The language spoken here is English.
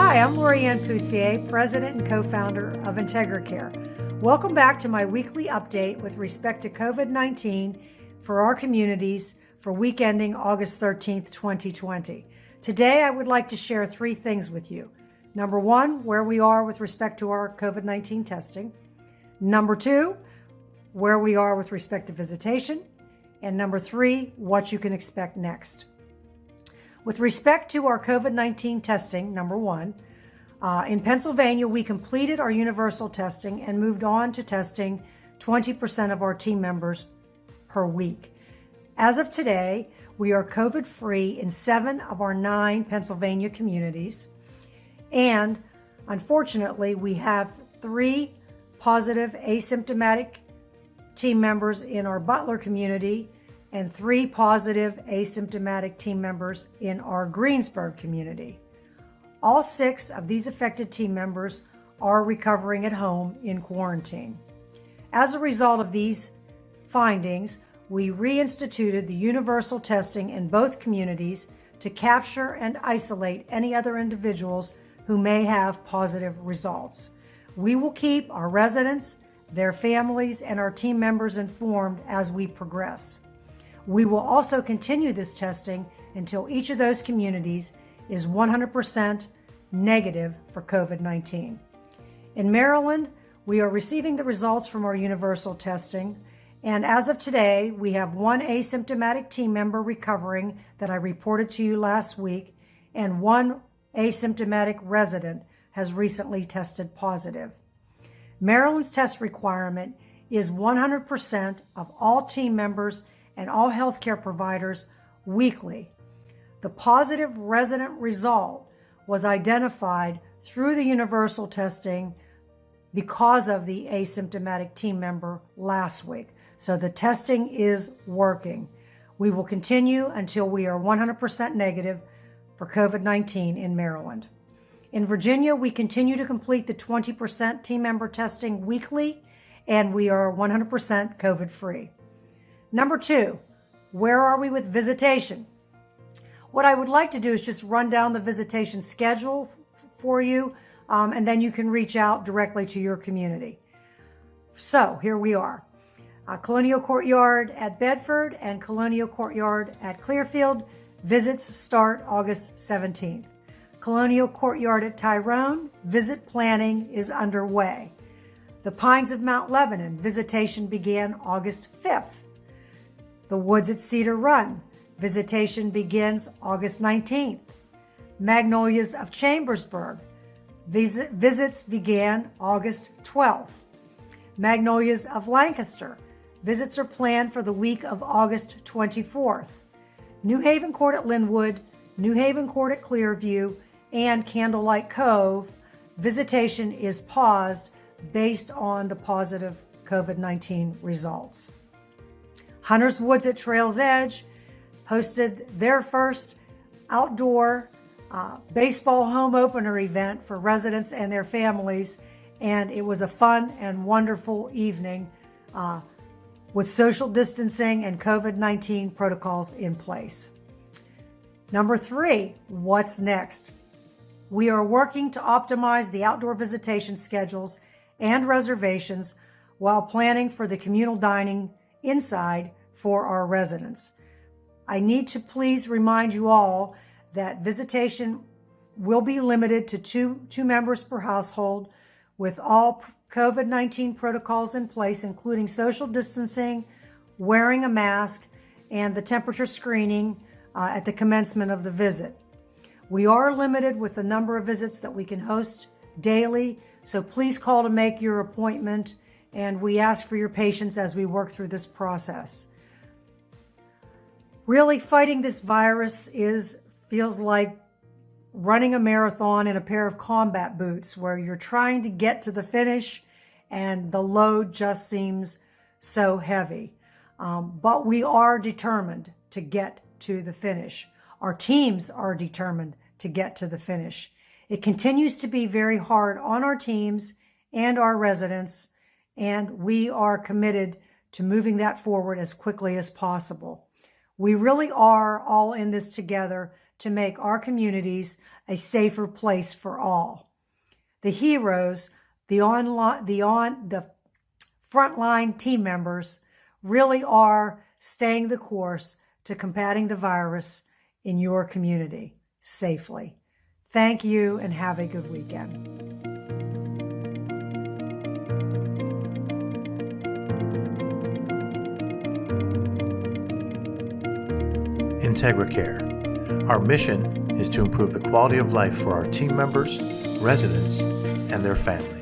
Hi, I'm Loriann Putzier, President and co-founder of IntegraCare. Welcome back to my weekly update with respect to COVID-19 for our communities for week ending August 13th, 2020. Today, I would like to share three things with you. Number one, where we are with respect to our COVID-19 testing. Number two, where we are with respect to visitation. And number three, what you can expect next. With respect to our COVID-19 testing, number one, in Pennsylvania, we completed our universal testing and moved on to testing 20% of our team members per week. As of today, we are COVID-free in 7 of our 9 Pennsylvania communities. And unfortunately, we have 3 positive asymptomatic team members in our Butler community and 3 positive asymptomatic team members in our Greensburg community. All 6 of these affected team members are recovering at home in quarantine. As a result of these findings, we reinstituted the universal testing in both communities to capture and isolate any other individuals who may have positive results. We will keep our residents, their families, and our team members informed as we progress. We will also continue this testing until each of those communities is 100% negative for COVID-19. In Maryland, we are receiving the results from our universal testing, and as of today, we have 1 asymptomatic team member recovering that I reported to you last week, and 1 asymptomatic resident has recently tested positive. Maryland's test requirement is 100% of all team members and all healthcare providers weekly. The positive resident result was identified through the universal testing because of the asymptomatic team member last week. So the testing is working. We will continue until we are 100% negative for COVID-19 in Maryland. In Virginia, we continue to complete the 20% team member testing weekly, and we are 100% COVID-free. Number 2, where are we with visitation? What I would like to do is just run down the visitation schedule for you, and then you can reach out directly to your community. So here we are. Colonial Courtyard at Bedford and Colonial Courtyard at Clearfield. Visits start August 17th. Colonial Courtyard at Tyrone, visit planning is underway. The Pines of Mount Lebanon, visitation began August 5th. The Woods at Cedar Run, visitation begins August 19th. Magnolias of Chambersburg, visits began August 12th. Magnolias of Lancaster, visits are planned for the week of August 24th. New Haven Court at Linwood, New Haven Court at Clearview, and Candlelight Cove, visitation is paused based on the positive COVID-19 results. Hunter's Woods at Trail's Edge hosted their first outdoor baseball home opener event for residents and their families, and it was a fun and wonderful evening with social distancing and COVID-19 protocols in place. Number 3, what's next? We are working to optimize the outdoor visitation schedules and reservations while planning for the communal dining inside for our residents. I need to please remind you all that visitation will be limited to two members per household with all COVID-19 protocols in place, including social distancing, wearing a mask, and the temperature screening at the commencement of the visit. We are limited with the number of visits that we can host daily, so please call to make your appointment, and we ask for your patience as we work through this process. Really, fighting this virus feels like running a marathon in a pair of combat boots where you're trying to get to the finish and the load just seems so heavy. But we are determined to get to the finish. Our teams are determined to get to the finish. It continues to be very hard on our teams and our residents, and we are committed to moving that forward as quickly as possible. We really are all in this together to make our communities a safer place for all. The heroes, the frontline team members really are staying the course to combating the virus in your community safely. Thank you and have a good weekend. IntegraCare. Our mission is to improve the quality of life for our team members, residents, and their families.